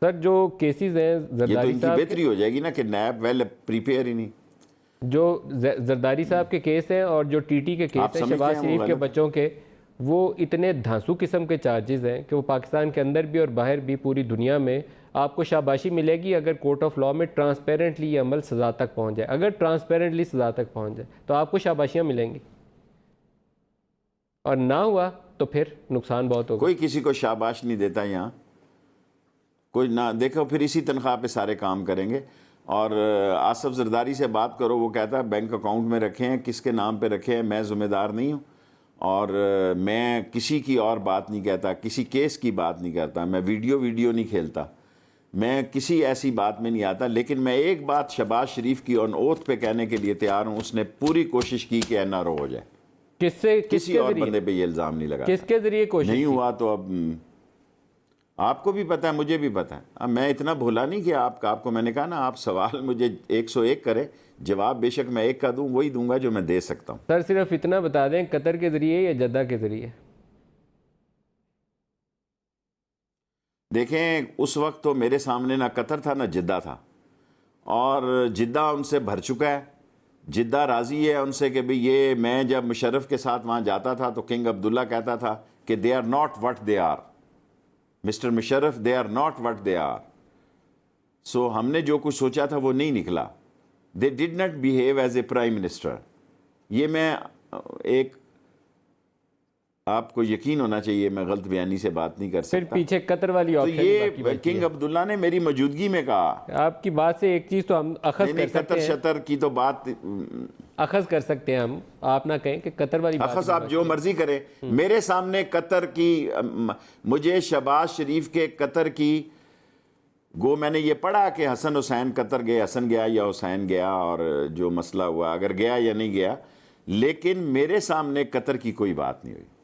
سر جو کیسز ہیں یہ تو زرداری ان کی صاحب بہتری ہو جائے گی نا کہ نیب ویل پریپیئر ہی نہیں. جو زرداری صاحب کے کیس ہیں اور جو ٹی ٹی کے کیس ہیں شہباز شریف کے بچوں کے، وہ اتنے دھانسو قسم کے چارجز ہیں کہ وہ پاکستان کے اندر بھی اور باہر بھی پوری دنیا میں آپ کو شاباشی ملے گی اگر کورٹ آف لاء میں ٹرانسپیرنٹلی یہ عمل سزا تک پہنچ جائے. اگر ٹرانسپیرنٹلی سزا تک پہنچ جائے تو آپ کو شاباشیاں ملیں گی، اور نہ ہوا تو پھر نقصان بہت ہوگا. کوئی کسی کو شاباش نہیں دیتا یہاں، کوئی نہ دیکھو پھر اسی تنخواہ پہ سارے کام کریں گے. اور آصف زرداری سے بات کرو، وہ کہتا ہے بینک اکاؤنٹ میں رکھے ہیں، کس کے نام پہ رکھے ہیں میں ذمہ دار نہیں ہوں، اور میں کسی کی اور بات نہیں کہتا، کسی کیس کی بات نہیں کرتا، میں ویڈیو نہیں کھیلتا، میں کسی ایسی بات میں نہیں آتا. لیکن میں ایک بات شہباز شریف کی آن اوتھ پہ کہنے کے لیے تیار ہوں، اس نے پوری کوشش کی کہ این آر او ہو جائے. کسی اور بندے پہ یہ الزام نہیں لگا. کس کے ذریعے کوشش نہیں ہوا تو اب آپ کو بھی پتہ ہے، مجھے بھی پتہ ہے. اب میں اتنا بھولا نہیں کہ آپ کو میں نے کہا نا، آپ سوال مجھے 101 کرے، جواب بے شک میں ایک کا دوں، وہی دوں گا جو میں دے سکتا ہوں. سر صرف اتنا بتا دیں، قطر کے ذریعے یا جدہ کے ذریعے؟ دیکھیں اس وقت تو میرے سامنے نہ قطر تھا نہ جدہ تھا، اور جدہ ان سے بھر چکا ہے. جدہ راضی ہے ان سے کہ بھئی یہ، میں جب مشرف کے ساتھ وہاں جاتا تھا تو کنگ عبداللہ کہتا تھا کہ they are not what they are, mister Musharraf they are not what they are. So ہم نے جو کچھ سوچا تھا وہ نہیں نکلا. They did not behave as a prime minister. یہ میں ایک، آپ کو یقین ہونا چاہیے میں غلط بیانی سے بات نہیں کر سکتا. پھر پیچھے قطر والی تو آپشن یہ کنگ عبداللہ نے میری موجودگی میں کہا. آپ کی بات سے ایک چیز تو ہم اخذ کر سکتے قطر ہیں، شطر کی تو بات اخذ کر سکتے ہیں ہم، آپ نہ کہیں کہ قطر والی بات. اخذ آپ جو مرضی کریں. میرے سامنے قطر کی، مجھے شہباز شریف کے قطر کی، گو میں نے یہ پڑھا کہ حسن حسین قطر گئے، حسن گیا یا حسین گیا، اور جو مسئلہ ہوا اگر گیا یا نہیں گیا، لیکن میرے سامنے قطر کی کوئی بات نہیں ہوئی.